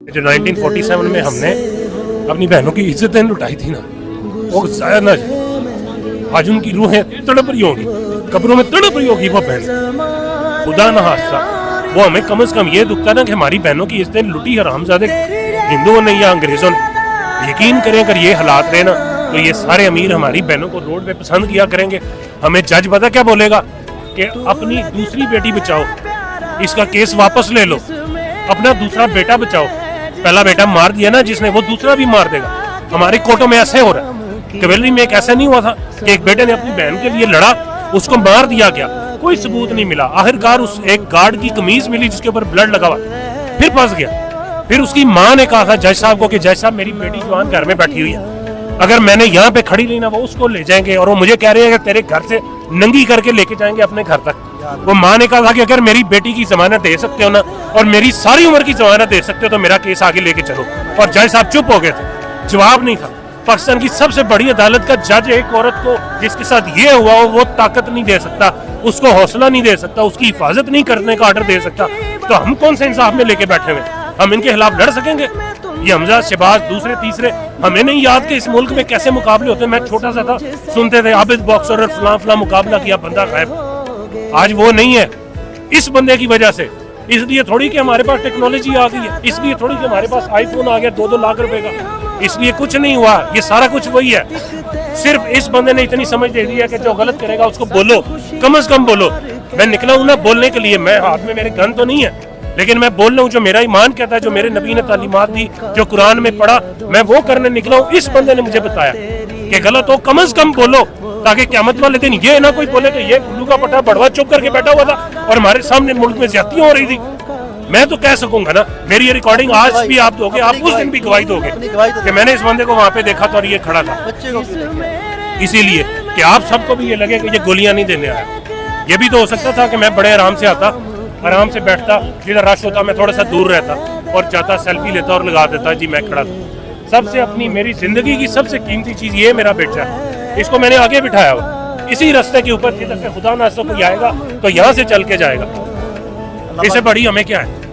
जो 1947 में हमने अपनी बहनों की इज्जतें लुटाई थी ना, वो जाया ना जाए। आज उनकी रूहें तड़प रही होगी, कब्रों में तड़प रही होगी वो बहन। खुदा ना हादसा, वो हमें कम से कम ये दुखता ना कि हमारी बहनों की इज्जतें लुटी हरामजादे हिंदुओं ने या अंग्रेजों ने। यकीन करें अगर ये हालात रहे ना तो ये सारे अमीर हमारी बहनों को रोड पे पसंद किया करेंगे। हमें जज पता क्या बोलेगा कि अपनी दूसरी बेटी बचाओ, इसका केस वापस ले लो, अपना दूसरा बेटा बचाओ। पहला बेटा मार दिया ना जिसने, वो दूसरा भी मार देगा। हमारे कोर्टों में ऐसे हो रहा है। कैवेलरी में एक ऐसा नहीं हुआ था कि एक बेटे ने अपनी बहन के लिए लड़ा, उसको मार दिया गया, कोई सबूत नहीं मिला। आखिरकार उस एक गार्ड की कमीज मिली जिसके ऊपर ब्लड लगा हुआ, फिर फंस गया। फिर उसकी माँ ने कहा था जज साहब को कि जज साहब मेरी बेटी जवान घर में बैठी हुई है, अगर मैंने यहाँ पे खड़ी ली ना वो उसको ले जाएंगे, और वो मुझे कह रहे हैं कि तेरे घर से नंगी करके लेके जाएंगे अपने घर तक। वो माँ ने कहा था कि अगर मेरी बेटी की जमानत दे सकते हो ना और मेरी सारी उम्र की जमानत दे सकते हो तो मेरा केस आगे लेके चलो। और जज साहब चुप हो गए थे, जवाब नहीं था। पाकिस्तान की सबसे बड़ी अदालत का जज एक औरत को जिसके साथ ये हुआ वो ताकत नहीं दे सकता, उसको हौसला नहीं दे सकता, उसकी हिफाजत नहीं करने का ऑर्डर दे सकता, तो हम कौन से इंसाफ में लेके बैठे हुए? हम इनके खिलाफ लड़ सकेंगे? ये हमजा शहबाज दूसरे तीसरे, हमें नहीं याद कि इस मुल्क में कैसे मुकाबले होते। मैं छोटा सा था, सुनते थे आबिद बॉक्सर और फलां फलां मुकाबला किया, बंदा गायब। आज वो नहीं है, इस बंदे की वजह से। इसलिए थोड़ी कि हमारे पास टेक्नोलॉजी आ गई है, इसलिए थोड़ी कि हमारे पास आईफोन आ गया 2-2 लाख रुपए का, इसलिए कुछ नहीं हुआ। ये सारा कुछ वही है। सिर्फ इस बंदे ने इतनी समझ दे दी है कि जो गलत करेगा उसको बोलो, कम से कम बोलो। मैं निकला हूं ना बोलने के लिए, मैं हाथ में मेरे गन तो नहीं है, लेकिन मैं बोल रहा हूँ जो मेरा ईमान कहता है, जो मेरे नबी ने तालीमात दी, जो कुरान में पढ़ा, मैं वो करने निकला हूँ। इस बंदे ने मुझे बताया कि गलत हो, कम से कम बोलो, ताकि क़यामत वाले दिन ये ना कोई बोले कि ये उल्लू का पट्टा बड़वा चुप करके बैठा हुआ था और हमारे सामने मुल्क में ज्यादतियां हो रही थी। मैं तो कह सकूंगा ना, मेरी ये रिकॉर्डिंग आज भी आप दोगे, आप उस दिन भी गवाही दोगे कि मैंने इस बंदे को वहां पे देखा था और ये खड़ा था। इसीलिए कि आप सबको भी ये लगे कि ये गोलियां नहीं देने आया। ये भी तो हो सकता था कि मैं बड़े आराम से आता, आराम से बैठता, जिधर रश होता मैं थोड़ा सा दूर रहता और जाता, सेल्फी लेता और लगा देता जी मैं खड़ा था। सबसे अपनी मेरी जिंदगी की सबसे कीमती चीज ये मेरा बेटा है, इसको मैंने आगे बिठाया हुआ इसी रास्ते के ऊपर, जिधर से खुदा ना कोई आएगा तो यहाँ से चल के जाएगा। इससे बड़ी हमें क्या है?